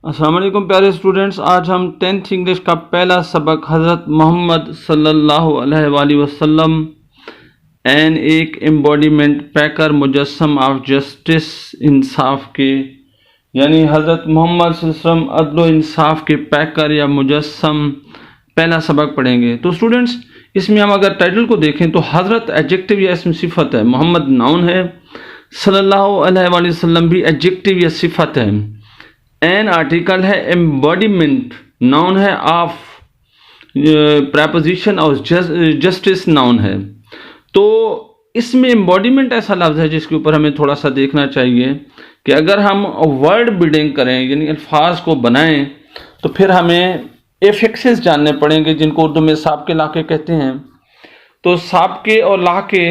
السلام علیکم پیارے اسٹوڈنٹس، آج ہم 10th انگلش کا پہلا سبق حضرت محمد صلی اللہ علیہ وآلہ وسلم ایک امبوڈیمنٹ پیکر مجسم آف جسٹس انصاف کے، یعنی حضرت محمد صلی اللہ علیہ وسلم عدل و انصاف کے پیکر یا مجسم پہلا سبق پڑھیں گے۔ تو اسٹوڈنٹس اس میں ہم اگر ٹائٹل کو دیکھیں تو حضرت ایڈجیکٹو یا اسم صفت ہے، محمد ناؤن ہے، صلی اللہ علیہ وآلہ وسلم بھی ایڈجیکٹو یا صفت ہے، این آرٹیکل ہے، ایمبوڈیمنٹ ناؤن ہے، آف پریپوزیشن اور جسٹس ناؤن ہے۔ تو اس میں ایمبوڈیمنٹ ایسا لفظ ہے جس کے اوپر ہمیں تھوڑا سا دیکھنا چاہیے کہ اگر ہم ورڈ بلڈنگ کریں یعنی الفاظ کو بنائیں تو پھر ہمیں ایفکسز جاننے پڑیں گے جن کو اردو میں سابقے لاقے کہتے ہیں۔ تو سابقے اور لاقے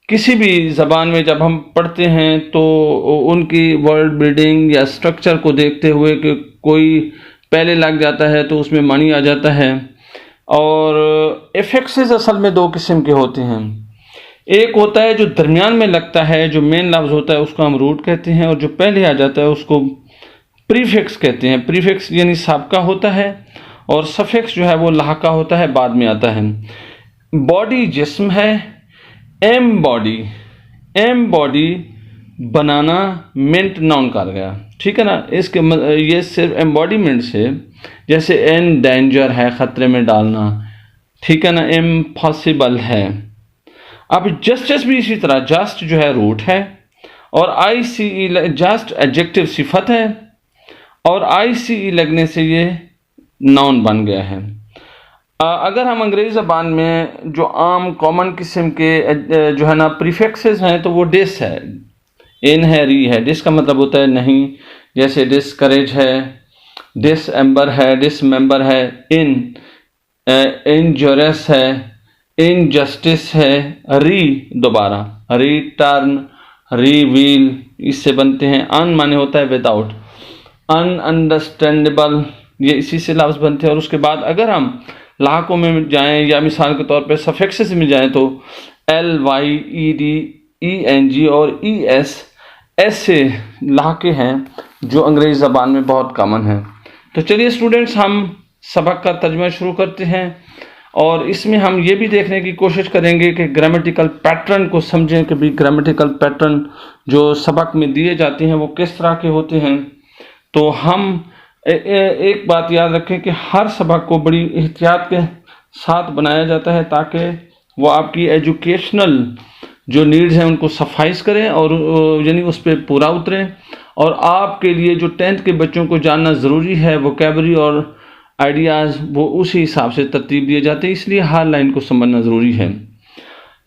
کسی بھی زبان میں جب ہم پڑھتے ہیں تو ان کی ورڈ بلڈنگ یا سٹرکچر کو دیکھتے ہوئے کہ کوئی پہلے لگ جاتا ہے تو اس میں معنی آ جاتا ہے۔ اور ایفکسز اصل میں دو قسم کے ہوتے ہیں، ایک ہوتا ہے جو درمیان میں لگتا ہے، جو مین لفظ ہوتا ہے اس کو ہم روٹ کہتے ہیں، اور جو پہلے آ جاتا ہے اس کو پریفکس کہتے ہیں۔ پریفکس یعنی سابقہ ہوتا ہے اور سفکس جو ہے وہ لاحقہ ہوتا ہے، بعد میں آتا ہے۔ باڈی جسم ہے، ایم باڈی بنانا، منٹ ناؤن کر گیا، ٹھیک ہے نا۔ اس کے یہ صرف ایمبوڈیمنٹ سے، جیسے ان ڈینجر ہے، خطرے میں ڈالنا، ٹھیک ہے نا، امپاسبل ہے۔ اب جسٹس بھی اسی طرح، جسٹ جو ہے روٹ ہے اور آئی سی ای جسٹ ایڈجیکٹو صفت ہے اور آئی سی ای لگنے سے یہ ناؤن بن گیا ہے۔ اگر ہم انگریزی زبان میں جو عام کامن قسم کے جو ہے نا پریفکسز ہیں تو وہ ڈس ہے، ان ہے، ری ہے۔ ڈس کا مطلب ہوتا ہے نہیں، جیسے ڈسکریج ہے، ڈس ایمبر ہے، ڈس ممبر ہے، انجورس ہے، انجسٹس ہے، ری دوبارہ، ریٹرن، ری ویل، اس سے بنتے ہیں۔ ان مانے ہوتا ہے وداؤٹ، ان انڈرسٹینڈیبل، یہ اسی سے لفظ بنتے ہیں۔ اور اس کے بعد اگر ہم لاحقوں میں جائیں یا مثال کے طور پہ سفکسز میں جائیں تو L Y E D E N G اور ای ایس ایسے لاحقے ہیں جو انگریزی زبان میں بہت کامن ہیں۔ تو چلیے اسٹوڈنٹس ہم سبق کا ترجمہ شروع کرتے ہیں، اور اس میں ہم یہ بھی دیکھنے کی کوشش کریں گے کہ گرامیٹیکل پیٹرن کو سمجھیں کہ بھی گرامیٹیکل پیٹرن جو سبق میں دیے جاتے ہیں وہ کس طرح کے ہوتے ہیں۔ تو ہم ایک بات یاد رکھیں کہ ہر سبق کو بڑی احتیاط کے ساتھ بنایا جاتا ہے تاکہ وہ آپ کی ایجوکیشنل جو نیڈز ہیں ان کو سفائز کریں اور یعنی اس پہ پورا اتریں، اور آپ کے لیے جو 10th کے بچوں کو جاننا ضروری ہے ووکیبلری اور آئیڈیاز وہ اسی حساب سے ترتیب دیے جاتے ہیں، اس لیے ہر لائن کو سمجھنا ضروری ہے۔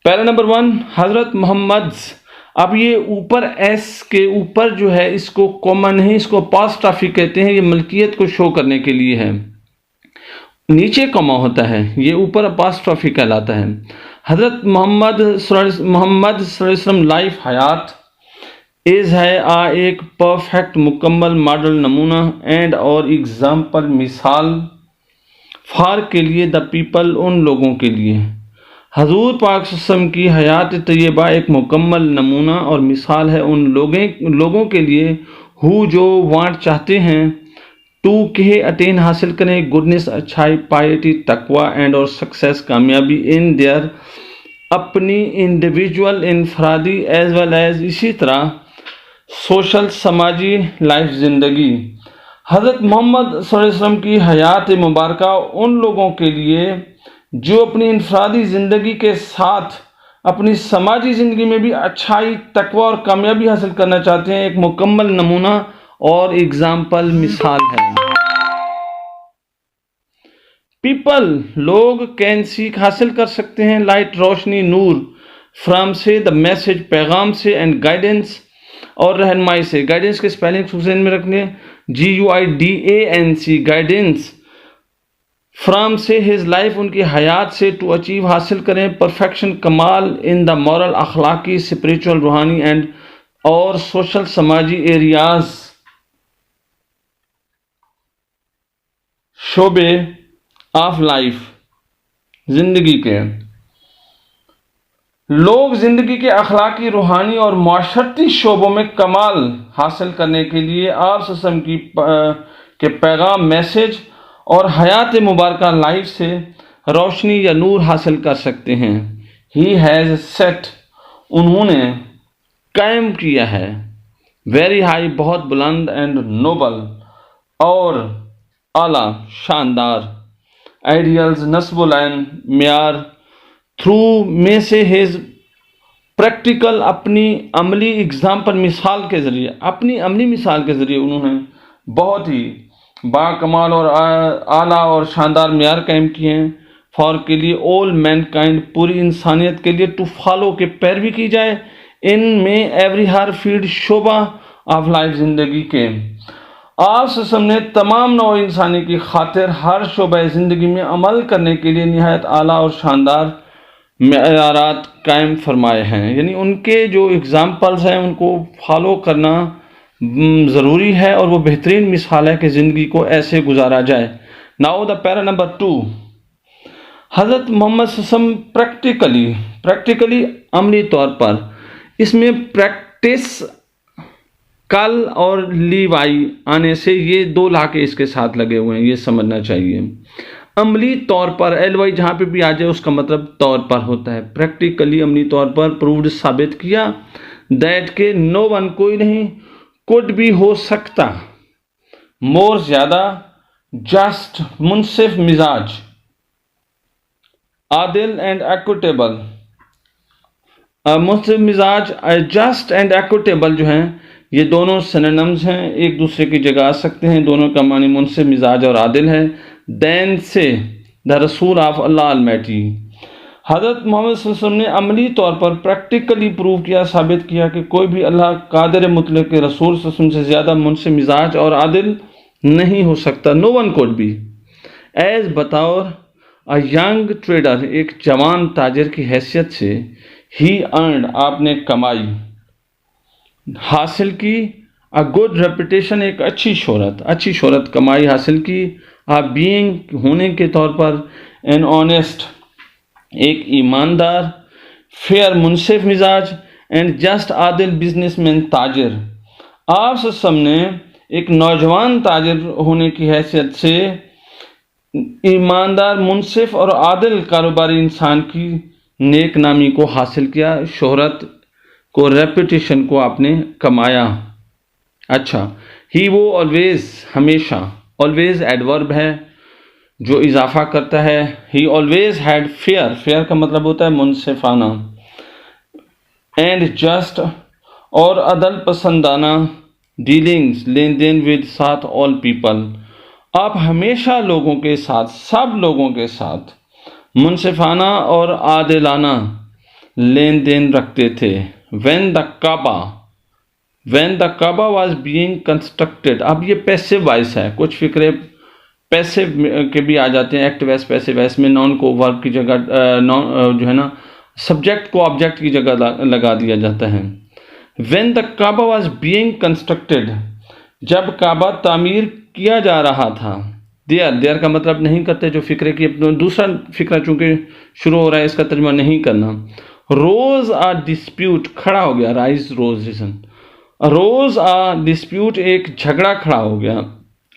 پیرا نمبر 1، حضرت محمد۔ اب یہ اوپر ایس کے اوپر جو ہے اس کو کامن نہیں، اس کو پاسٹافی کہتے ہیں، یہ ملکیت کو شو کرنے کے لیے ہے۔ نیچے کما ہوتا ہے، یہ اوپر اپاسٹرافی کہلاتا ہے۔ حضرت محمد صلی اللہ علیہ وسلم لائف حیات از ہے ایک پرفیکٹ مکمل ماڈل نمونہ اینڈ اور ایگزامپل مثال فار کے لیے دا پیپل ان لوگوں کے لیے۔ حضور پاک صلی اللہ علیہ وسلم کی حیات طیبہ ایک مکمل نمونہ اور مثال ہے ان لوگوں کے لیے ہو جو وانٹ چاہتے ہیں ٹو کہ اٹین حاصل کریں گڈنس، اچھائی، پائیٹی، تقوی اینڈ اور سکسیس، کامیابی ان دیئر اپنی انڈیویجول انفرادی ایز ویل ایز اسی طرح سوشل سماجی لائف زندگی۔ حضرت محمد صلی اللہ علیہ وسلم کی حیات مبارکہ ان لوگوں کے لیے جو اپنی انفرادی زندگی کے ساتھ اپنی سماجی زندگی میں بھی اچھائی، تقوی اور کامیابی حاصل کرنا چاہتے ہیں، ایک مکمل نمونہ اور اگزامپل مثال ہے۔ پیپل لوگ، کین سیکھ حاصل کر سکتے ہیں، لائٹ روشنی، نور، فرام سے، دا میسج پیغام سے، اینڈ گائیڈنس اور رہنمائی سے۔ گائیڈنس کے اسپیلنگ کو ذہن میں رکھنے، GUIDANC گائیڈنس، فرام سے ہز لائف ان کی حیات سے، ٹو اچیو حاصل کریں perfection Kamal in the moral اخلاقی، اسپریچول روحانی اینڈ اور سوشل سماجی ایریاز شعبے آف لائف زندگی کے۔ لوگ زندگی کے اخلاقی، روحانی اور معاشرتی شعبوں میں کمال حاصل کرنے کے لیے آپ صلی اللہ علیہ وسلم کی کہ پیغام میسج اور حیات مبارکہ لائف سے روشنی یا نور حاصل کر سکتے ہیں. ہی ہیز سیٹ انہوں نے قائم کیا ہے. ویری ہائی بہت بلند اینڈ نوبل اور اعلیٰ شاندار. آئیڈیلز نصب العین معیار. تھرو میں سے ہیز پریکٹیکل اپنی عملی اگزامپل مثال کے ذریعے انہوں نے بہت ہی باکمال اور اعلیٰ اور شاندار معیار قائم کیے ہیں. فار کے لیے all mankind پوری انسانیت کے لیے ٹو فالو کے پیروی کی جائے. ان میں ایوری ہر فیلڈ شعبہ آف لائف زندگی کے. آپ سے نے تمام نوع انسانی کی خاطر ہر شعبہ زندگی میں عمل کرنے کے لیے نہایت اعلیٰ اور شاندار معیارات قائم فرمائے ہیں. یعنی ان کے جو اگزامپلز ہیں ان کو فالو کرنا ضروری ہے اور وہ بہترین مثال ہے کہ زندگی کو ایسے گزارا جائے. Now the para number 2. حضرت محمد صلی اللہ علیہ وسلم پریکٹیکلی عملی طور پر. اس میں پریکٹس کل اور لیوائی آنے سے یہ دو لاکے اس کے ساتھ لگے ہوئے ہیں، یہ سمجھنا چاہیے. عملی طور پر ایل وائی جہاں پہ بھی آ جائے اس کا مطلب طور پر ہوتا ہے. پریکٹیکلی عملی طور پر پرووڈ ثابت کیا دیٹ کہ نو ون کوئی نہیں کوڈ بھی ہو سکتا مور زیادہ جسٹ منصف مزاج عادل اینڈ ایکوٹیبل. منصف مزاج جسٹ اینڈ ایکوٹیبل جو ہیں یہ دونوں سینونمز ہیں، ایک دوسرے کی جگہ آ سکتے ہیں. دونوں کا معنی منصف مزاج اور عادل ہے. دین سے دا رسول آف اللہ المیٹی. حضرت محمد صلی اللہ علیہ وسلم نے عملی طور پر پریکٹیکلی پروو کیا، ثابت کیا کہ کوئی بھی اللہ قادر مطلق کے رسول صلی اللہ علیہ وسلم سے زیادہ منصف مزاج اور عادل نہیں ہو سکتا. نو ون کوڈ بھی. ایز بطور ینگ ٹریڈر ایک جوان تاجر کی حیثیت سے ہی ارنڈ آپ نے کمائی حاصل کی. a good reputation ایک اچھی شہرت کمائی حاصل کی. بینگ ہونے کے طور پر an honest ایک ایماندار فیئر منصف مزاج and just Adil business man تاجر. آپ سے نے ایک نوجوان تاجر ہونے کی حیثیت سے ایماندار منصف اور عادل کاروباری انسان کی نیک نامی کو حاصل کیا، شہرت کو ریپوٹیشن کو آپ نے کمایا. اچھا ہی وہ آلویز ہمیشہ آلویز ایڈورب ہے جو اضافہ کرتا ہے. ہی آلویز ہیڈ فیئر کا مطلب ہوتا ہے منصفانہ اینڈ جسٹ اور عدل پسندانہ ڈیلنگز لین دین ود ساتھ آل پیپل. آپ ہمیشہ لوگوں کے ساتھ سب لوگوں کے ساتھ منصفانہ اور عادلانہ لین دین رکھتے تھے. when the Kaaba was being constructed. اب یہ پیسو وائس ہے، کچھ فکرے پیسو کے بھی آ جاتے ہیں، ایکٹیو وائس پیسو وائس میں نون کو ورب کی جگہ جو ہے نا سبجیکٹ کو آبجیکٹ کی جگہ لگا دیا جاتا ہے. when the Kaaba was being constructed جب کعبہ تعمیر کیا جا رہا تھا. دیر کا مطلب نہیں کرتے جو فکرے کی دوسرا فکرہ چونکہ شروع ہو رہا ہے اس کا ترجمہ نہیں کرنا. روز آ ڈسپیوٹ کھڑا ہو گیا. رائز روز ریزن روز آ ڈسپیوٹ ایک جھگڑا کھڑا ہو گیا.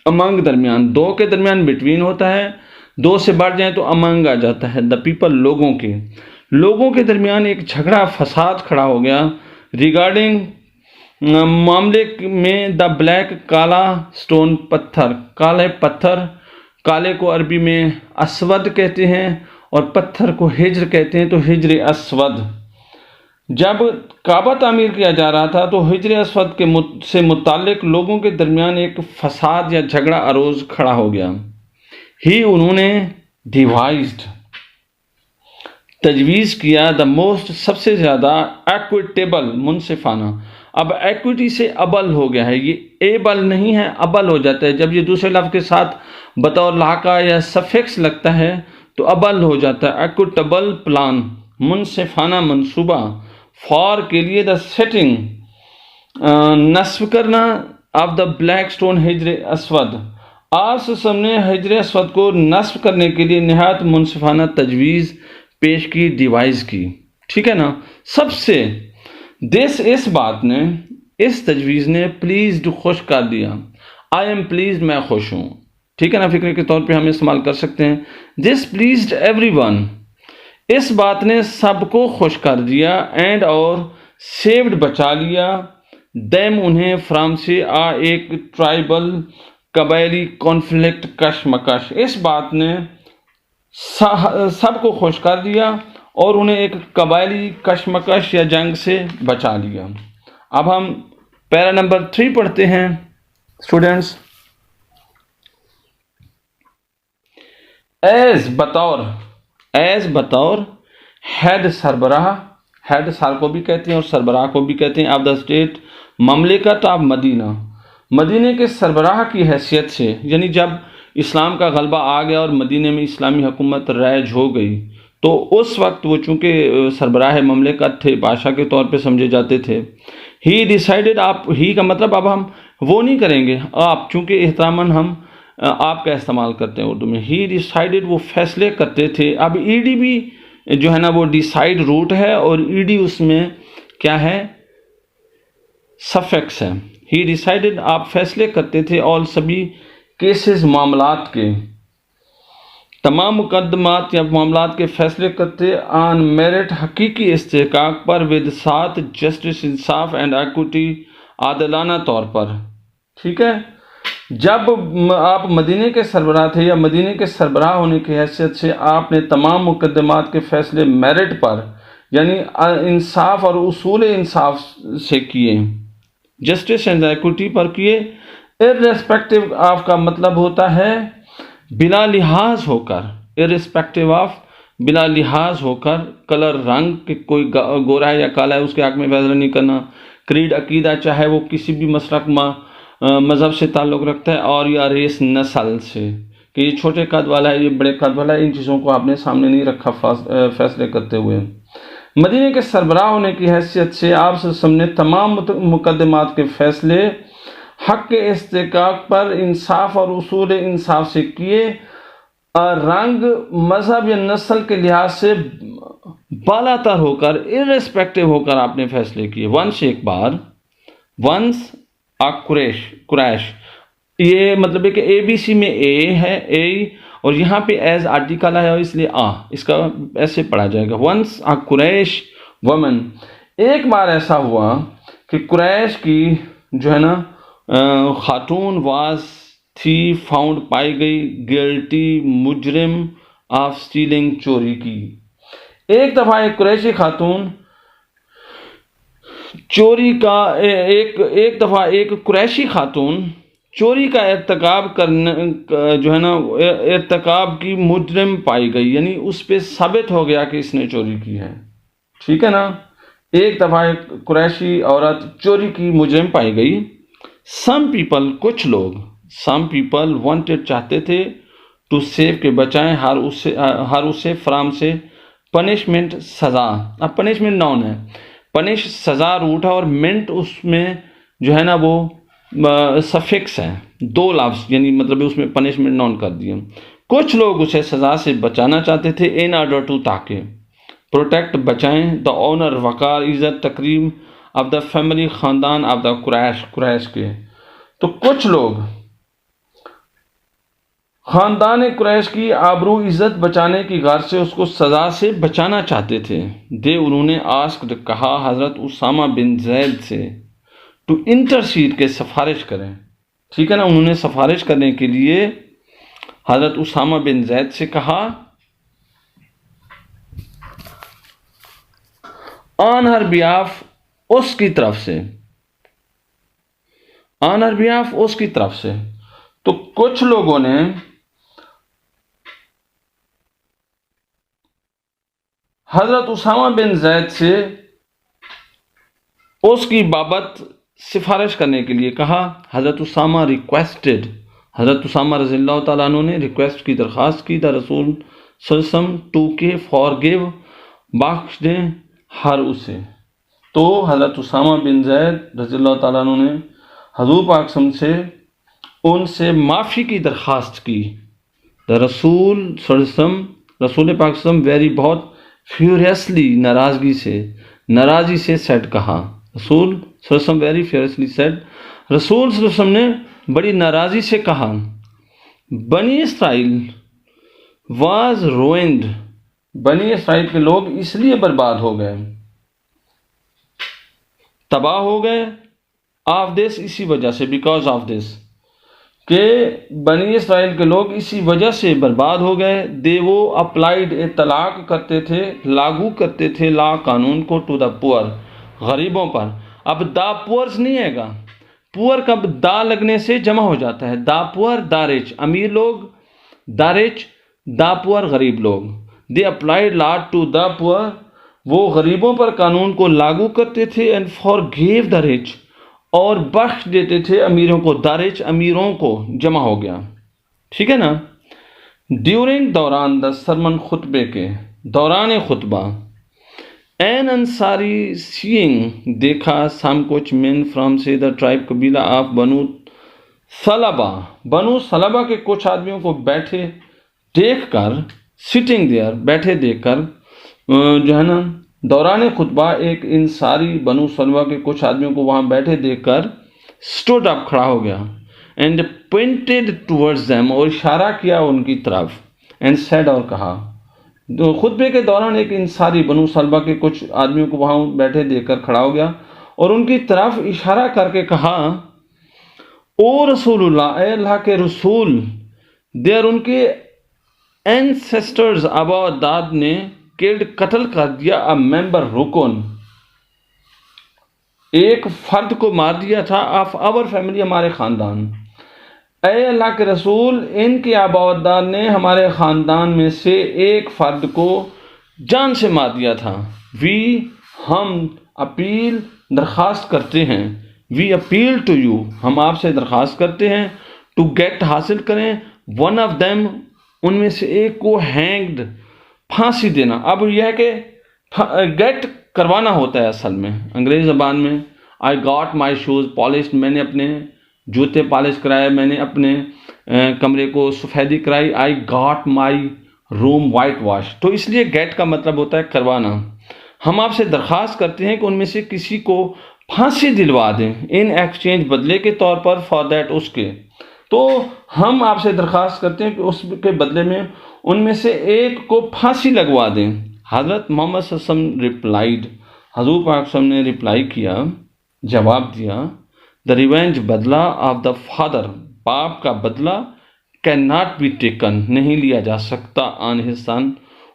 امنگ درمیان، دو کے درمیان بٹوین ہوتا ہے، دو سے بڑھ جائیں تو امنگ آ جاتا ہے. دا پیپل لوگوں کے درمیان ایک جھگڑا فساد کھڑا ہو گیا. ریگارڈنگ معاملے میں دا بلیک کالا سٹون پتھر، کالے پتھر، کالے کو عربی میں اسود کہتے ہیں اور پتھر کو ہجر کہتے ہیں، تو ہجر اسود. جب کعبہ تعمیر کیا جا رہا تھا تو ہجر اسود کے سے متعلق لوگوں کے درمیان ایک فساد یا جھگڑا اروز کھڑا ہو گیا. انہوں نے ڈیوائزڈ تجویز کیا دا موسٹ سب سے زیادہ ایکویٹیبل منصفانہ. اب ایکویٹی سے ابل ہو گیا ہے، یہ ایبل نہیں ہے، ابل ہو جاتا ہے جب یہ دوسرے لفظ کے ساتھ بطور لاحقہ یا سفکس لگتا ہے تو ابل ہو جاتا ہے. ایکوٹیبل پلان منصفانہ منصوبہ. فار کے لیے دا سیٹنگ نصب کرنا آف دا بلیک سٹون ہجر اسود. آپ سے نے ہجر اسود کو نصب کرنے کے لیے نہایت منصفانہ تجویز پیش کی، ڈیوائز کی. ٹھیک ہے نا. سب سے اس بات نے اس تجویز نے پلیزڈ خوش کر دیا I am pleased, میں خوش ہوں. ٹھیک ہے نا, فکرے کے طور پہ ہم استعمال کر سکتے ہیں. This pleased everyone, اس بات نے سب کو خوش کر دیا. اینڈ اور saved بچا لیا. them انہیں فرام سے ایک ٹرائبل قبائلی کانفلکٹ کشمکش, اس بات نے سب کو خوش کر دیا اور انہیں ایک قبائلی کشمکش یا جنگ سے بچا لیا. اب ہم پیرا نمبر 3 پڑھتے ہیں اسٹوڈینٹس. ایز بطور ہیڈ سربراہ, ہیڈ سر کو بھی کہتے ہیں اور سربراہ کو بھی کہتے ہیں, آف دا اسٹیٹ مملکت آف مدینہ, مدینہ کے سربراہ کی حیثیت سے, یعنی جب اسلام کا غلبہ آ گیا اور مدینہ میں اسلامی حکومت رائج ہو گئی تو اس وقت وہ چونکہ سربراہ مملکت تھے, بادشاہ کے طور پہ سمجھے جاتے تھے. ہی ڈیسائیڈڈ, آپ ہی کا مطلب اب ہم وہ نہیں کریں گے, آپ, چونکہ احتراماً ہم آپ کا استعمال کرتے ہیں اردو میں. ہی ڈیسائیڈڈ, وہ فیصلے کرتے تھے. اب ای ڈی بھی جو ہے نا وہ ڈیسائیڈ روٹ ہے اور ای ڈی اس میں کیا ہے, سفکس ہے. ہی ڈیسائیڈڈ, آپ فیصلے کرتے تھے. آل, سبھی کیسز, معاملات کے, تمام مقدمات یا معاملات کے فیصلے کرتے. آن میرٹ, حقیقی استحقاق پر. ود, ساتھ. جسٹس, انصاف. اینڈ ایکوٹی, عادلانہ طور پر. ٹھیک ہے, جب آپ مدینے کے سربراہ تھے یا مدینے کے سربراہ ہونے کی حیثیت سے آپ نے تمام مقدمات کے فیصلے میرٹ پر یعنی انصاف اور اصول انصاف سے کیے, جسٹس اینڈ ایکوٹی پر کیے. ارریسپیکٹو آف کا مطلب ہوتا ہے بلا لحاظ ہو کر, ارریسپیکٹو آف, بلا لحاظ ہو کر. کلر, رنگ, کہ کوئی گورا ہے یا کالا ہے اس کے حق میں فیصلہ نہیں کرنا. کریڈ, عقیدہ, چاہے وہ کسی بھی مسلک مذہب سے تعلق رکھتا ہے. اور یا ریس, نسل سے, کہ یہ چھوٹے قد والا ہے, یہ بڑے قد والا ہے, ان چیزوں کو آپ نے سامنے نہیں رکھا فیصلے کرتے ہوئے. مدینے کے سربراہ ہونے کی حیثیت سے آپ سے سامنے تمام مقدمات کے فیصلے حق کے استحقاق پر انصاف اور اصول انصاف سے کیے. رنگ, مذہب یا نسل کے لحاظ سے بالا تر ہو کر, ارریسپیکٹو ہو کر آپ نے فیصلے کیے. ونس, ایک بار. ونس قریش, یہ مطلب ہے کہ اے بی سی میں اے ہے, اے, اور یہاں پہ ایز آرٹیکل ہے اس لیے اس کا ایسے پڑھا جائے گا. ونس قریش ومن, ایک بار ایسا ہوا کہ قریش کی جو ہے نا خاتون واز تھی, فاؤنڈ, پائی گئی, گلٹی, مجرم, آف اسٹیلنگ, چوری کی. ایک دفعہ ایک قریشی خاتون چوری کا ایک دفعہ ایک قریشی خاتون چوری کا ارتکاب کرنے جو ہے نا ارتکاب کی مجرم پائی گئی, یعنی اس پہ ثابت ہو گیا کہ اس نے چوری کی ہے. ٹھیک ہے نا, ایک دفعہ ایک قریشی عورت چوری کی مجرم پائی گئی. سم پیپل, کچھ لوگ, سم پیپل وانٹڈ, چاہتے تھے, ٹو سیو, کے بچائیں, ہر اسے, فرام سے, پنشمنٹ, سزا. اب پنشمنٹ ناؤن ہے, پنش سزا روٹ ہے, اور منٹ اس میں جو ہے نا وہ سفکس ہے, 2 لفظ, یعنی مطلب اس میں پنشمنٹ ناؤن کر دیا. کچھ لوگ اسے سزا سے بچانا چاہتے تھے. ان آرڈر ٹو, تاکہ. پروٹیکٹ, بچائیں. دا آنر, وقار, عزت, تکریم, آف دا فیملی, خاندان, آف دا قریش کے. تو کچھ لوگ خاندان قریش کی آبرو, عزت بچانے کی غرض سے اس کو سزا سے بچانا چاہتے تھے. انہوں نے آسکڈ, کہا, حضرت اسامہ بن زید سے, ٹو انٹرسیڈ, کے سفارش کریں. ٹھیک ہے نا, انہوں نے سفارش کرنے کے لیے حضرت اسامہ بن زید سے کہا. آن ہر بیاف, اس کی طرف سے, آن ہر بیاف, اس کی طرف سے. تو کچھ لوگوں نے حضرت اسامہ بن زید سے اس کی بابت سفارش کرنے کے لیے کہا. حضرت اسامہ ریکویسٹڈ, حضرت اسامہ رضی اللہ تعالیٰ عنہ نے ریکویسٹ کی, درخواست کی, دا رسول صلی اللہ علیہ وسلم, ٹو, کے, فارگیو, بخش دیں, ہر اسے. تو حضرت اسامہ بن زید رضی اللہ تعالیٰ عنہ نے حضور پاک صلی اللہ علیہ وسلم سے ان سے معافی کی درخواست کی. دا رسول صلی اللہ علیہ وسلم, رسول پاک صلی اللہ علیہ وسلم, ویری, بہت, فیوریسلی, ناراضی سے, سیڈ, کہا. رسول صلی اللہ علیہ وسلم ویری فیوریسلی سیڈ, رسول صلی اللہ علیہ وسلم نے بڑی ناراضی سے کہا بنی اسرائیل واز روئنڈ، بنی اسرائیل کے لوگ اس لیے برباد ہو گئے، تباہ ہو گئے، آف دس، اسی وجہ سے، بیکاز آف دس، کہ بنی اسرائیل کے لوگ اسی وجہ سے برباد ہو گئے. دے وہ اپلائیڈ، اطلاق کرتے تھے، لاگو کرتے تھے لا، قانون کو، ٹو دا پور، غریبوں پر. اب دا پورز نہیں ہے گا، پور کا دا لگنے سے جمع ہو جاتا ہے، دا پور، دا رچ، امیر لوگ، دا رچ، دا پور، غریب لوگ. دے اپلائیڈ لا ٹو دا پور، وہ غریبوں پر قانون کو لاگو کرتے تھے. And for give the rich, اور بخش دیتے تھے امیروں کو، دارچ، امیروں کو، جمع ہو گیا. ٹھیک ہے نا. ڈیورنگ، دوران، دا سرمن، خطبے کے دوران خطبہ. این انصاری سینگ، دیکھا، سم کچھ، من، فرام، سے، دا ٹرائب، قبیلہ، آف، بنو سلبہ، بنو سلبہ کے کچھ آدمیوں کو بیٹھے دیکھ کر، سٹنگ دیئر، بیٹھے دیکھ کر، جو ہے نا دوران خطبہ ایک انصاری بنو سلبہ کے کچھ آدمیوں کو وہاں بیٹھے دیکھ کر اسٹوڈ اپ، کھڑا ہو گیا. اینڈ پوائنٹڈ ٹورڈز دیم، اور اشارہ کیا ان کی طرف. اینڈ سیڈ، اور کہا. خطبے کے دوران ایک انصاری بنو سلبہ کے کچھ آدمیوں کو وہاں بیٹھے دیکھ کر کھڑا ہو گیا اور ان کی طرف اشارہ کر کے کہا او رسول اللہ، اے اللہ کے رسول. دیر، ان کے اینسیسٹرز، آبا داد نے کلڈ، قتل کر دیا، ا ممبر، رکن، ایک فرد کو مار دیا تھا، آف آور فیملی، ہمارے خاندان. اے اللہ کے رسول، ان کے آبا و اجداد نے ہمارے خاندان میں سے ایک فرد کو جان سے مار دیا تھا. وی، ہم، اپیل، درخواست کرتے ہیں. وی اپیل ٹو یو، ہم آپ سے درخواست کرتے ہیں، ٹو گیٹ، حاصل کریں، ون آف دیم، ان میں سے ایک کو، ہینگڈ، پھانسی دینا. اب یہ ہے کہ گیٹ کروانا ہوتا ہے اصل میں انگریزی زبان میں. I got my shoes polished, میں نے اپنے جوتے پالش کرائے، میں نے اپنے کمرے کو سفیدی کرائی. آئی گاٹ مائی روم وائٹ واش. تو اس لیے گیٹ کا مطلب ہوتا ہے کروانا. ہم آپ سے درخواست کرتے ہیں کہ ان میں سے کسی کو پھانسی دلوا دیں، ان ایکسچینج، بدلے کے طور پر، فار دیٹ، اس کے. تو ہم آپ سے درخواست کرتے ہیں کہ اس کے بدلے میں ان میں سے ایک کو پھانسی لگوا دیں. حضرت محمد صلی اللہ علیہ وسلم ریپلائیڈ، حضور پاک صلی اللہ علیہ وسلم نے ریپلائی کیا، جواب دیا. دا ریونج، بدلہ، آف دا فادر، باپ کا بدلہ، کین ناٹ بی ٹیکن، نہیں لیا جا سکتا، آن ہز سن،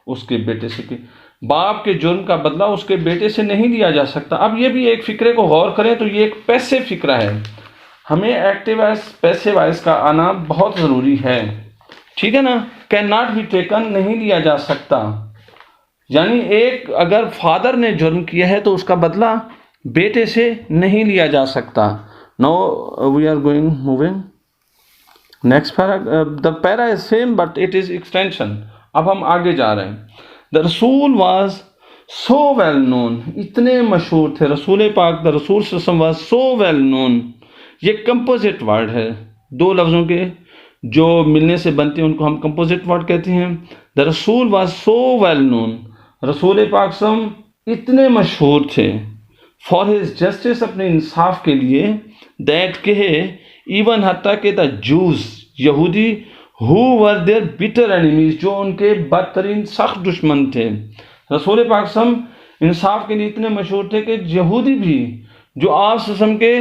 اس کے بیٹے سے. کہ باپ کے جرم کا بدلہ اس کے بیٹے سے نہیں لیا جا سکتا. اب یہ بھی ایک فکرے کو غور کریں تو یہ ایک پیسے فکرہ ہے. ہمیں ایکٹیو وائس، پیسے وائس کا آنا بہت ضروری ہے. ٹھیک ہے نا. کین ناٹ بی ٹیکن، نہیں لیا جا سکتا، یعنی ایک اگر فادر نے جرم کیا ہے تو اس کا بدلہ بیٹے سے نہیں لیا جا سکتا. Now we are going moving next para. The para is same but it is extension. اب ہم آگے جا رہے ہیں. دا رسول واز سو ویل نون، اتنے مشہور تھے رسول پاک. دا رسول صلی اللہ علیہ وسلم واز سو ویل نون. یہ کمپوزٹ ورڈ ہے، دو لفظوں کے جو ملنے سے بنتے ہیں ان کو ہم کمپوزٹ ورڈ کہتے ہیں. دا رسول واز سو ویل نون، رسول پاک صلی اللہ علیہ وسلم اتنے مشہور تھے. فار ہز جسٹس، اپنے انصاف کے لیے. دیٹ کہ ایون حتیٰ کہ دا جوز، یہودی، who were their bitter enemies، جو ان کے بدترین سخت دشمن تھے. رسول پاک صلی اللہ علیہ وسلم انصاف کے لیے اتنے مشہور تھے کہ یہودی بھی جو آپ صلی اللہ علیہ وسلم کے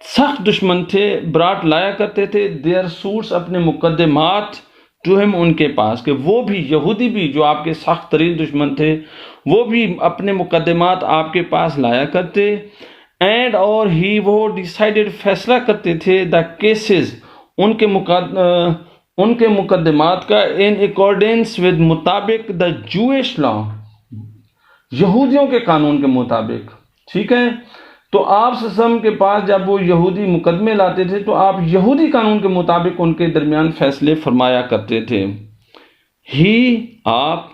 سخت دشمن تھے، برات لایا کرتے تھے دیئر سوٹس، اپنے مقدمات، ٹو ہم، ان کے پاس. کہ وہ بھی یہودی بھی جو آپ کے سخت ترین دشمن تھے وہ بھی اپنے مقدمات آپ کے پاس لایا کرتے. اینڈ، اور ہی، وہ ڈیسائیڈڈ، فیصلہ کرتے تھے، دا کیسز، ان کے مقدمات کا، ان اکارڈنس ود، مطابق، دا جوئش لا، یہودیوں کے قانون کے مطابق. ٹھیک ہے. تو آپ صلی اللہ علیہ وسلم کے پاس جب وہ یہودی مقدمے لاتے تھے تو آپ یہودی قانون کے مطابق ان کے درمیان فیصلے فرمایا کرتے تھے. ہی، آپ،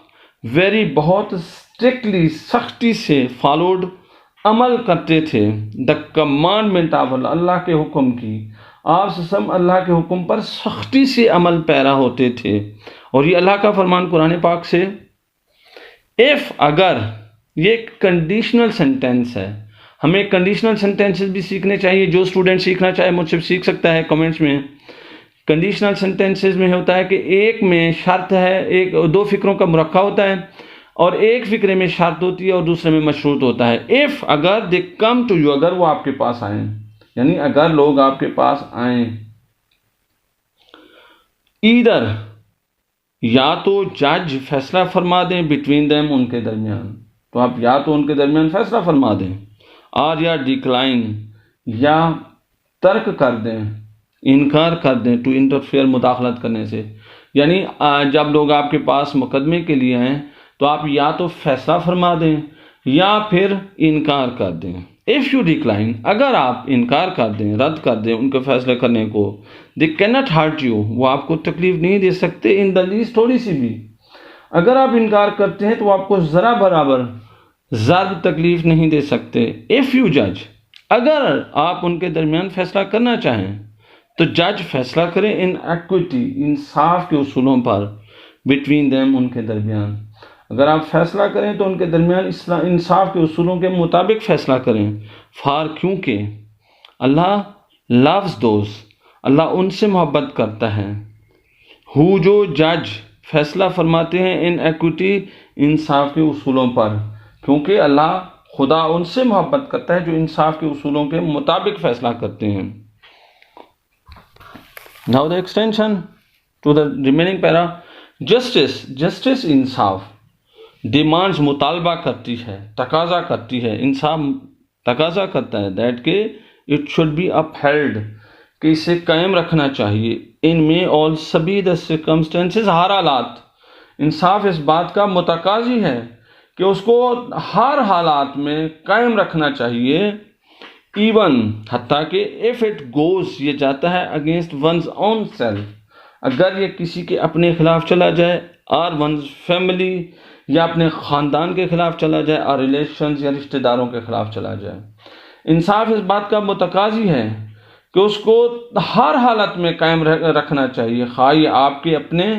ویری، بہت، اسٹرکٹلی، سختی سے، فالوڈ، عمل کرتے تھے، دا کمانڈمنٹ آف اللہ، اللہ کے حکم کی. آپ صلی اللہ علیہ وسلم اللہ کے حکم پر سختی سے عمل پیرا ہوتے تھے. اور یہ اللہ کا فرمان قرآن پاک سے. اف، اگر، یہ ایک کنڈیشنل سینٹینس ہے. ہمیں کنڈیشنل سینٹینسز بھی سیکھنے چاہیے. جو اسٹوڈنٹ سیکھنا چاہے مجھ سے سیکھ سکتا ہے کمنٹس میں. کنڈیشنل سینٹینسز میں ہوتا ہے کہ ایک میں شرط ہے, ایک دو فکروں کا مرکب ہوتا ہے, اور ایک فکرے میں شرط ہوتی ہے اور دوسرے میں مشروط ہوتا ہے. if اگر they come to you, اگر وہ آپ کے پاس آئیں, یعنی اگر لوگ آپ کے پاس آئیں. either یا تو جج فیصلہ فرما دیں between them, ان کے درمیان, تو آپ یا تو ان کے درمیان فیصلہ فرما دیں, اور یا ڈیکلائن, یا ترک کر دیں, انکار کر دیں, ٹو انٹرفیئر, مداخلت کرنے سے. یعنی جب لوگ آپ کے پاس مقدمے کے لیے آئیں تو آپ یا تو فیصلہ فرما دیں یا پھر انکار کر دیں. if you decline, اگر آپ انکار کر دیں, رد کر دیں ان کے فیصلے کرنے کو, they cannot hurt you, وہ آپ کو تکلیف نہیں دے سکتے in the least, تھوڑی سی بھی. اگر آپ انکار کرتے ہیں تو وہ آپ کو ذرا برابر ضرب تکلیف نہیں دے سکتے. if you judge, اگر آپ ان کے درمیان فیصلہ کرنا چاہیں تو جج فیصلہ کریں ان ایکویٹی, انصاف کے اصولوں پر, بٹوین دیم, ان کے درمیان. اگر آپ فیصلہ کریں تو ان کے درمیان انصاف کے اصولوں کے مطابق فیصلہ کریں. فار, کیونکہ اللہ loves those, اللہ ان سے محبت کرتا ہے, who, جو جج فیصلہ فرماتے ہیں ان ایکویٹی, انصاف کے اصولوں پر, کیونکہ اللہ خدا ان سے محبت کرتا ہے جو انصاف کے اصولوں کے مطابق فیصلہ کرتے ہیں. Now the extension to the remaining para. Justice انصاف, demands مطالبہ کرتی ہے, تقاضا کرتی ہے, انصاف تقاضا کرتا ہے, that کہ it should be upheld, کہ اسے قائم رکھنا چاہیے, in may all, سبھی the circumstances, ہر حالات. انصاف اس بات کا متقاضی ہے کہ اس کو ہر حالات میں قائم رکھنا چاہیے. ایون, حتیٰ کہ if it goes, یہ جاتا ہے against one's own self, اگر یہ کسی کے اپنے خلاف چلا جائے, اور one's family, یا اپنے خاندان کے خلاف چلا جائے, اور ریلیشنز, یا رشتہ داروں کے خلاف چلا جائے. انصاف اس بات کا متقاضی ہے کہ اس کو ہر حالت میں قائم رکھنا چاہیے, خواہ یہ آپ کے اپنے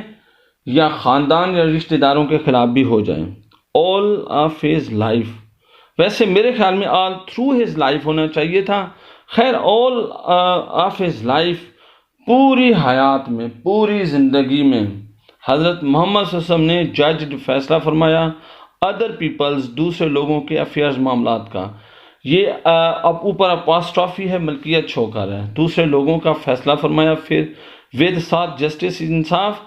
یا خاندان یا رشتہ داروں کے خلاف بھی ہو جائیں. all of his life, ویسے میرے خیال میں all through his life ہونا چاہیے تھا. خیر, all of his life, پوری حیات میں, پوری زندگی میں حضرت محمد صلی اللہ علیہ وسلم نے ججڈ, فیصلہ فرمایا, ادر پیپلز, دوسرے لوگوں کے افیئرز, معاملات کا. یہ اب اوپر اپاسٹرافی ہے, ملکیت شو کر رہا ہے, دوسرے لوگوں کا فیصلہ فرمایا. پھر ود ساتھ جسٹس, انصاف,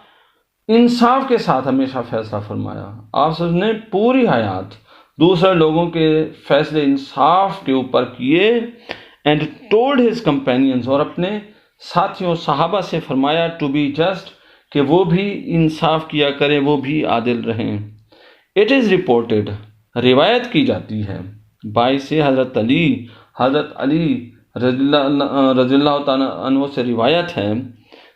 انصاف کے ساتھ ہمیشہ فیصلہ فرمایا. آپ سب نے پوری حیات دوسرے لوگوں کے فیصلے انصاف کے اوپر کیے. اینڈ ٹولڈ ہز کمپینینز, اور اپنے ساتھیوں صحابہ سے فرمایا, ٹو بی جسٹ, کہ وہ بھی انصاف کیا کریں, وہ بھی عادل رہیں. اٹ از رپورٹڈ, روایت کی جاتی ہے, بائی سے حضرت علی رضی اللہ تعالیٰ عنہ سے روایت ہے,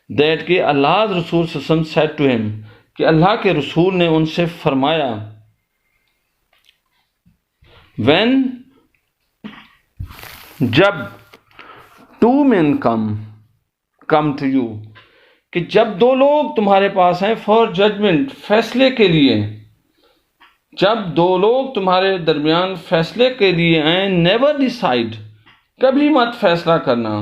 دیٹ کہ اللہ رسول صلی اللہ علیہ وسلم said to him, کہ اللہ کے رسول نے ان سے فرمایا, when, جب, two men come to you, کہ جب دو لوگ تمہارے پاس ہیں, for judgment, فیصلے کے لیے, جب دو لوگ تمہارے درمیان فیصلے کے لیے آئیں, never decide, کبھی مت فیصلہ کرنا,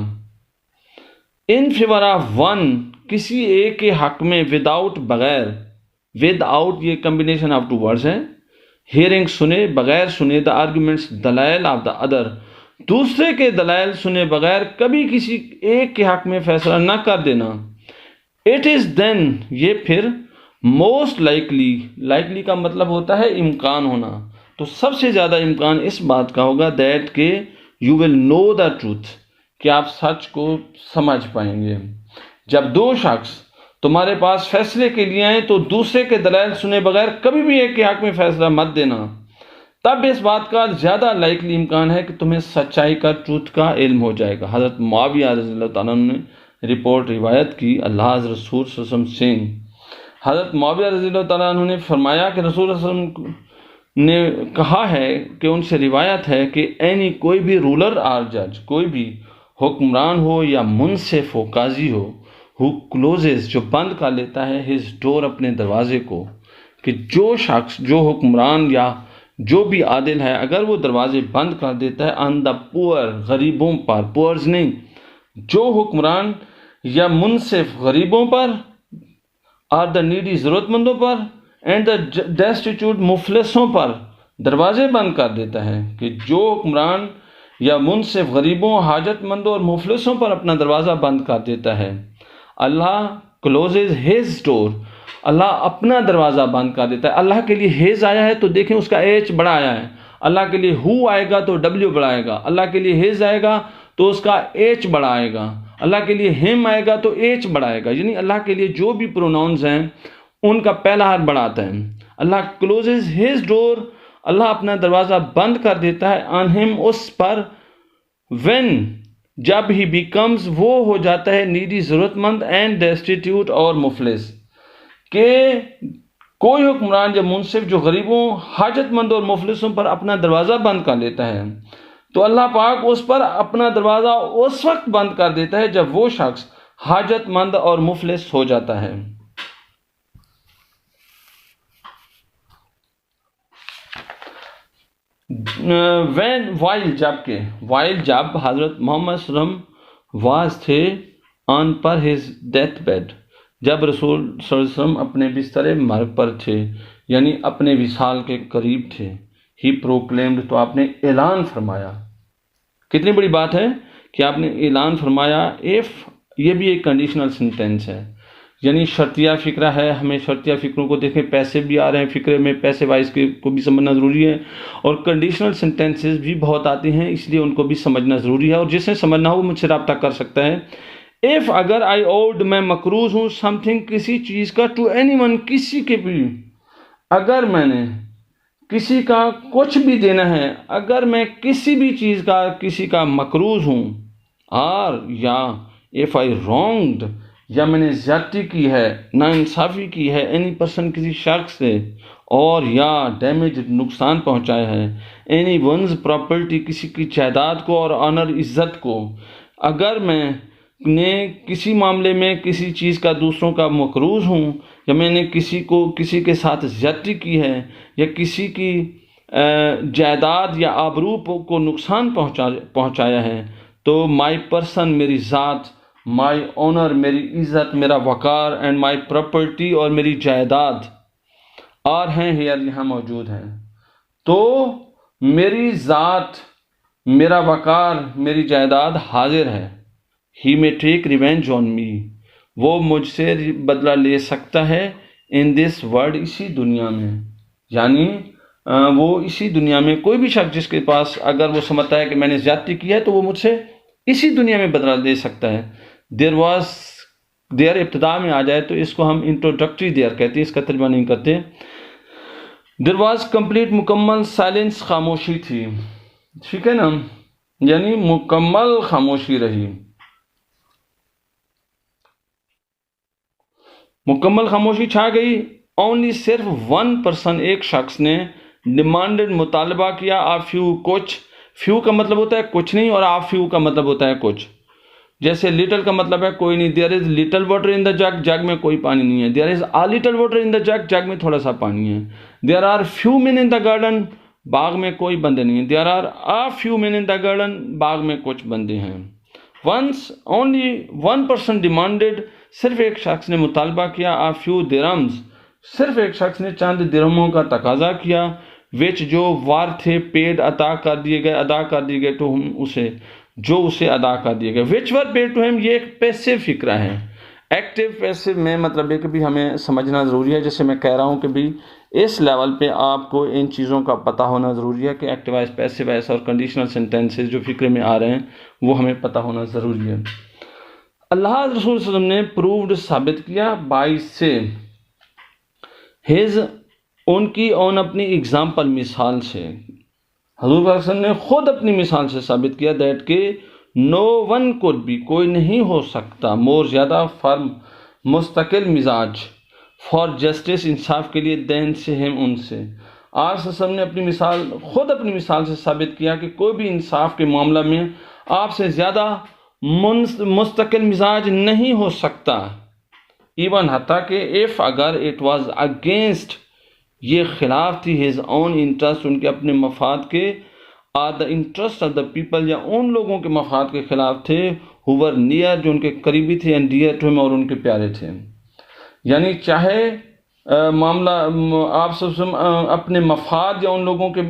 in favor of one, کسی ایک کے حق میں, without, بغیر, without یہ combination of two words ہے, hearing, سنے, بغیر سنے, the arguments, دلائل of the other, دوسرے کے دلائل سنے بغیر کبھی کسی ایک کے حق میں فیصلہ نہ کر دینا. it is then, یہ پھر, most likely کا مطلب ہوتا ہے امکان ہونا, تو سب سے زیادہ امکان اس بات کا ہوگا, that کہ you will know the truth, کہ آپ سچ کو سمجھ پائیں گے. جب دو شخص تمہارے پاس فیصلے کے لیے آئیں تو دوسرے کے دلائل سنے بغیر کبھی بھی ایک کے حق میں فیصلہ مت دینا, تب اس بات کا زیادہ لائکلی امکان ہے کہ تمہیں سچائی کا, ٹروتھ کا علم ہو جائے گا. حضرت معاویہ رضی اللہ تعالیٰ عنہ نے روایت کی, اللہ رسول صلی اللہ علیہ وسلم سے, حضرت معاویہ رضی اللہ تعالیٰ عنہ نے فرمایا کہ رسول صلی اللہ علیہ وسلم نے کہا ہے کہ ان سے روایت ہے کہ اینی, کوئی بھی رولر اور جج, کوئی بھی حکمران ہو یا منصف ہو, قاضی ہو, who closes, جو بند کر لیتا ہے, his door, اپنے دروازے کو, کہ جو شخص, جو حکمران یا جو بھی عادل ہے اگر وہ دروازے بند کر دیتا ہے آن دا پور، غریبوں پر، پورز نہیں، جو حکمران یا منصف غریبوں پر، اور دا نیڈی ضرورت مندوں پر، اینڈ دا ڈیسٹیٹیوٹ مفلسوں پر دروازے بند کر دیتا ہے، کہ جو حکمران یا منصف غریبوں، حاجت مندوں اور مفلسوں پر اپنا دروازہ بند کر دیتا ہے، اللہ کلوزز ہز ڈور، اللہ اپنا دروازہ بند کر دیتا ہے۔ اللہ کے لیے ہیز آیا ہے تو دیکھیں اس کا ایچ بڑا آیا ہے، اللہ کے لیے ہو آئے گا تو ڈبلیو بڑا آئے گا، اللہ کے لیے ہیز آئے گا تو اس کا ایچ بڑا آئے گا، اللہ کے لیے ہم آئے گا تو ایچ بڑا آئے گا، یعنی اللہ کے لیے جو بھی پروناؤنز ہیں ان کا پہلا حرف بڑا آتا ہے۔ اللہ کلوزز ہز ڈور، اللہ اپنا دروازہ بند کر دیتا ہے، آن ہم، اس پر، وین، جب ہی بیکمز، وہ ہو جاتا ہے، نیڈی ضرورت مند، اینڈ ڈیسٹیٹیوٹ اور مفلس، کہ کوئی حکمران یا منصف جو غریبوں، حاجت مند اور مفلسوں پر اپنا دروازہ بند کر لیتا ہے تو اللہ پاک اس پر اپنا دروازہ اس وقت بند کر دیتا ہے جب وہ شخص حاجت مند اور مفلس ہو جاتا ہے۔ جب حضرت محمد صلی اللہ علیہ وسلم واز تھے آن پر ہز ڈیتھ بیڈ، جب رسول صلی اللہ علیہ وسلم اپنے بستر مرگ پر تھے، یعنی اپنے وصال کے قریب تھے، ہی پروکلیمڈ، تو آپ نے اعلان فرمایا۔ کتنی بڑی بات ہے کہ آپ نے اعلان فرمایا۔ ایف، یہ بھی ایک کنڈیشنل سینٹینس ہے، یعنی شرطیہ فقرہ ہے، ہمیں شرطیہ فقروں کو دیکھیں، پیسے بھی آ رہے ہیں فقرے میں، پیسے وائز کو بھی سمجھنا ضروری ہے، اور کنڈیشنل سینٹینسز بھی بہت آتے ہیں، اس لیے ان کو بھی سمجھنا ضروری ہے، اور جسے سمجھنا ہو وہ مجھ سے رابطہ کر سکتا ہے۔ ایف، اگر آئی اوڈ، میں مقروض ہوں، سم تھنگ، کسی چیز کا، ٹو اینی ون، کسی کے بھی، اگر میں نے کسی کا کچھ بھی دینا ہے، اگر میں کسی بھی چیز کا کسی کا مقروض ہوں، اور یا ایف آئی رانگڈ، یا میں نے زیادتی کی ہے، ناانصافی کی ہے، اینی پرسن، کسی شخص سے، اور یا ڈیمیج، نقصان پہنچایا ہے، اینی ونز پراپرٹی، کسی کی جائیداد کو، اور آنر، عزت کو، اگر میں نے کسی معاملے میں کسی چیز کا دوسروں کا مقروض ہوں، یا میں نے کسی کے ساتھ زیادتی کی ہے، یا کسی کی جائیداد یا آبرو کو نقصان پہنچایا ہے، تو مائی پرسن، میری ذات، مائی آنر، میری عزت، میرا وقار، اینڈ مائی پراپرٹی، اور میری جائیداد، اور ہیں ہیئر، یہاں موجود ہیں، تو میری ذات، میرا وقار، میری جائیداد حاضر ہے۔ ہی میں ٹیک ریونج آن می، وہ مجھ سے بدلہ لے سکتا ہے، ان دس ورلڈ، اسی دنیا میں، یعنی وہ اسی دنیا میں، کوئی بھی شخص جس کے پاس اگر وہ سمجھتا ہے کہ میں نے زیادتی کی ہے تو وہ مجھ سے اسی دنیا میں بدلہ لے سکتا ہے۔ دیر ابتدا میں آ جائے تو اس کو ہم انٹروڈکٹری دیر کہتے ہیں، اس کا ترجمہ نہیں کرتے۔ دیر واز کمپلیٹ، مکمل، سائلنس، خاموشی تھی، ٹھیک ہے نا، یعنی مکمل خاموشی رہی، مکمل خاموشی چھا گئی۔ اونلی، صرف، ون پرسن، ایک شخص نے، ڈیمانڈڈ، مطالبہ کیا، آ فیو، کچھ، فیو کا مطلب ہوتا ہے کچھ نہیں، اور آ فیو کا مطلب ہوتا ہے کچھ، جیسے لٹل کا مطلب ہے کوئی نہیں، دیر از لٹل واٹر ان دا جگ، جگ میں کوئی پانی نہیں ہے، دیر از آ لٹل واٹر ان دا جگ، جگ میں تھوڑا سا پانی ہے، there are few men in the garden, باغ میں کوئی بندے نہیں ہیں، there are a few men in the garden, باغ میں کچھ بندے ہیں۔ Once, only one person demanded, صرف ایک شخص نے مطالبہ کیا، آ فیو درہمز، صرف ایک شخص نے چند درہموں کا تقاضا کیا، وچ، جو، وار تھے، پیڈ، ادا کر دیے گئے ٹو ہم، اسے، جو اسے ادا کر دیے گئے، وچ ور پیڈ ٹو ہم، یہ ایک پیسو فقرہ ہے۔ ایکٹیو پیسو میں مطلب ہے کہ بھی ہمیں سمجھنا ضروری ہے، جیسے میں کہہ رہا ہوں کہ بھی اس لیول پہ آپ کو ان چیزوں کا پتہ ہونا ضروری ہے کہ ایکٹیو وائز، پیسو وائز، اور کنڈیشنل سینٹینسز جو فقرے میں آ رہے ہیں وہ ہمیں پتہ ہونا ضروری ہے۔ اللہ رسول صلی اللہ علیہ وسلم نے پرووڈ، ثابت کیا، بائی سے، ہز، ان کی، اون، اپنی، ایگزامپل، مثال سے، حضور صلی اللہ علیہ وسلم نے خود اپنی مثال سے ثابت کیا، دیٹ کہ نو ون کوڈ بھی، کوئی نہیں ہو سکتا، مور، زیادہ، فرم، مستقل مزاج، فار جسٹس، انصاف کے لیے، دین، سے، ہم، ان سے۔ آپ صلی اللہ علیہ وسلم نے خود اپنی مثال سے ثابت کیا کہ کوئی بھی انصاف کے معاملہ میں آپ سے زیادہ مستقل مزاج نہیں ہو سکتا، ایون، حتیٰ کہ اف، اگر، اٹ واز اگینسٹ یہ خلاف تھی his own interest, ان کے اپنے مفاد کے, are the interest of the people, یا ان لوگوں کے مفاد کے خلاف تھے, who were near, جو ان کے قریبی تھے, and dear to him, اور ان کے پیارے تھے. یعنی چاہے معاملہ آپ سب اپنے مفاد یا ان لوگوں کے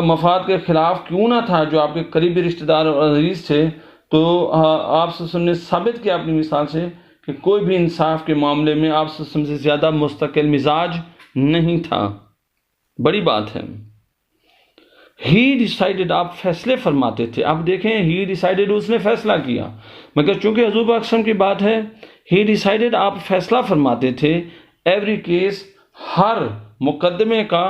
مفاد کے خلاف کیوں نہ تھا جو آپ کے قریبی رشتہ دار اور عزیز تھے, تو آپ سب نے ثابت کیا اپنی مثال سے کہ کوئی بھی انصاف کے معاملے میں آپ سب سے زیادہ مستقل مزاج نہیں تھا. بڑی بات ہے. ہی ڈیسائیڈڈ, آپ فیصلے فرماتے تھے. آپ دیکھیں, ہی ڈیسائیڈڈ, اس نے فیصلہ کیا, مگر چونکہ حضور پاک صلی اللہ علیہ وسلم کی بات ہے, ہی ڈیسائیڈڈ, آپ فیصلہ فرماتے تھے. ایوری کیس, ہر مقدمے کا,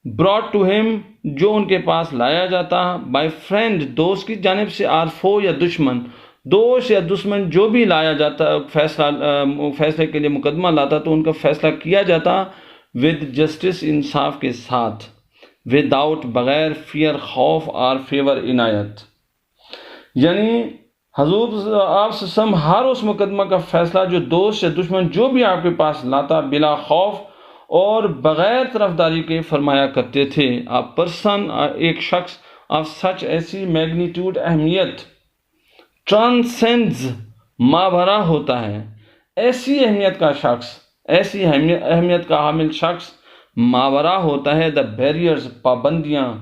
براٹ ٹو ہم, جو ان کے پاس لایا جاتا, بائی فرینڈ, دوست کی جانب سے, آر فو, یا دشمن, دوست یا دشمن جو بھی لایا جاتا فیصلے کے لیے مقدمہ لاتا, تو ان کا فیصلہ کیا جاتا ود جسٹس, انصاف کے ساتھ, وداؤٹ, بغیر, فیئر, خوف, اور فیور, عنایت. یعنی حضور آپ سے ہر اس مقدمہ کا فیصلہ جو دوست یا دشمن جو بھی آپ کے پاس لاتا, بلا خوف اور بغیر طرفداری کے فرمایا کرتے تھے. آپ پرسن, ایک شخص آف سچ, ایسی میگنیٹیوڈ, اہمیت, ٹرانسینڈز, مابھرا ہوتا ہے. ایسی اہمیت کا شخص, ایسی اہمیت کا حامل شخص ماورا ہوتا ہے, دا بیریئرز, پابندیاں,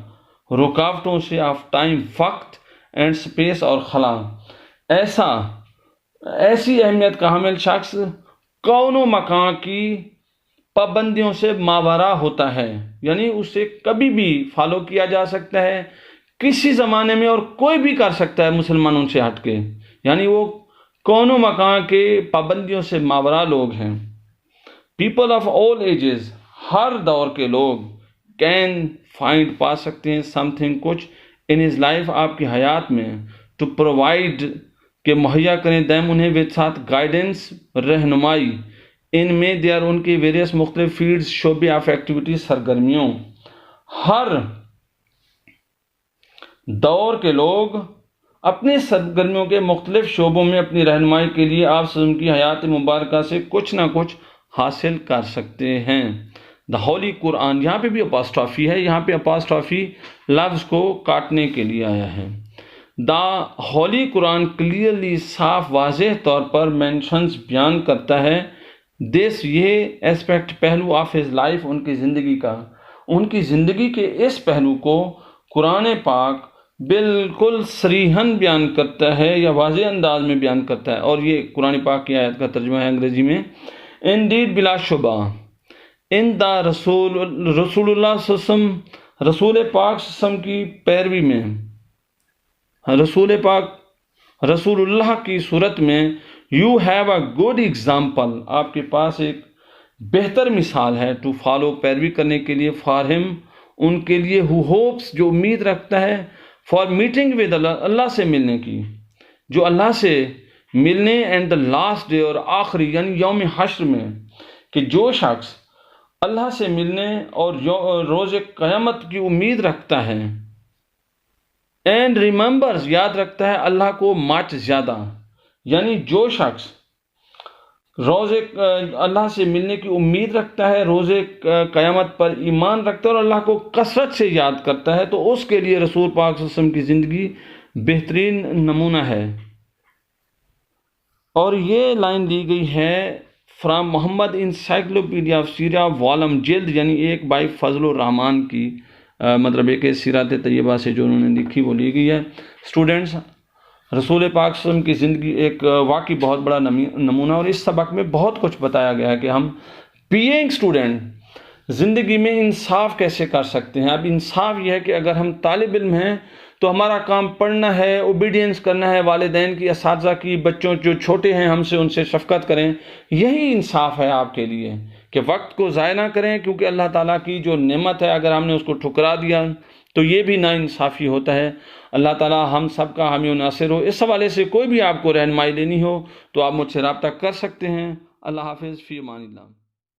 رکاوٹوں سے, آف ٹائم, وقت, اینڈ سپیس, اور خلا. ایسی اہمیت کا حامل شخص کون و مکان کی پابندیوں سے ماورا ہوتا ہے. یعنی اسے کبھی بھی فالو کیا جا سکتا ہے, کسی زمانے میں, اور کوئی بھی کر سکتا ہے مسلمانوں سے ہٹ کے. یعنی وہ کون و مکان کے پابندیوں سے ماورا لوگ ہیں. پیپل آف آل ایجز, ہر دور کے لوگ, کین فائنڈ, پا سکتے ہیں, سم تھنگ, کچھ, ان ہز لائف, آپ کی حیات میں, ٹو پرووائڈ, کہ مہیا کریں, دیم, انہیں, وتھ, ساتھ, گائیڈنس, رہنمائی, ان میں, دے آر, ان کی ویریس, مختلف فیلڈز, شعبے آف ایکٹیویٹی, سرگرمیوں. ہر دور کے لوگ اپنی سرگرمیوں کے مختلف شعبوں میں اپنی رہنمائی کے لیے آپ سب کی حیات مبارکہ سے کچھ نہ کچھ حاصل کر سکتے ہیں. دا ہولی قرآن, یہاں پہ بھی اپاسٹرافی ہے, یہاں پہ اپاسٹرافی لفظ کو کاٹنے کے لیے آیا ہے. دا ہولی قرآن کلیئرلی, صاف واضح طور پر, مینشنز, بیان کرتا ہے, دس, یہ اسپیکٹ, پہلو, آف ہز لائف, ان کی زندگی کا, ان کی زندگی کے اس پہلو کو قرآن پاک بالکل صریحاً بیان کرتا ہے, یا واضح انداز میں بیان کرتا ہے. اور یہ قرآن پاک کی آیت کا ترجمہ ہے انگریزی میں. انڈیڈ, بلا شبہ, ان دا رسول اللہ صلی اللہ علیہ وسلم, رسول پاک صلی اللہ علیہ وسلم کی پیروی میں, رسول اللہ کی صورت میں, you have a good example, آپ کے پاس ایک بہتر مثال ہے, ٹو فالو, پیروی کرنے کے لیے, فار ہم, ان کے لیے, ہو ہوپس, جو امید رکھتا ہے, فار میٹنگ ود اللہ, اللہ سے ملنے کی, جو اللہ سے ملنے, اینڈ دا لاسٹ ڈے, اور آخری, یعنی یوم حشر میں, کہ جو شخص اللہ سے ملنے اور روز قیامت کی امید رکھتا ہے, اینڈ ریممبرز, یاد رکھتا ہے اللہ کو مچ زیادہ. یعنی جو شخص روز اللہ سے ملنے کی امید رکھتا ہے, روز قیامت پر ایمان رکھتا ہے, اور اللہ کو کثرت سے یاد کرتا ہے, تو اس کے لیے رسول پاک صلی اللہ علیہ وسلم کی زندگی بہترین نمونہ ہے. اور یہ لائن دی گئی ہے فرام محمد انسائکلوپیڈیا آف سیرہ, والم, جلد, یعنی 1 بائی فضل الرحمان کی, مطلب ایک سیرت طیبہ سے جو انہوں نے لکھی وہ لی گئی ہے. اسٹوڈنٹس, رسول پاک صلی اللہ علیہ وسلم کی زندگی ایک واقعی بہت بڑا نمونہ, اور اس سبق میں بہت کچھ بتایا گیا ہے کہ ہم بینگ اسٹوڈنٹ زندگی میں انصاف کیسے کر سکتے ہیں. اب انصاف یہ ہے کہ اگر ہم طالب علم ہیں تو ہمارا کام پڑھنا ہے, اوبیڈینس کرنا ہے, والدین کی, اساتذہ کی, بچوں جو چھوٹے ہیں ہم سے, ان سے شفقت کریں. یہی انصاف ہے آپ کے لیے, کہ وقت کو ضائع نہ کریں, کیونکہ اللہ تعالیٰ کی جو نعمت ہے اگر ہم نے اس کو ٹھکرا دیا تو یہ بھی ناانصافی ہوتا ہے. اللہ تعالیٰ ہم سب کا حامی و ناصر ہو. اس حوالے سے کوئی بھی آپ کو رہنمائی لینی ہو تو آپ مجھ سے رابطہ کر سکتے ہیں. اللہ حافظ, فی امان اللہ.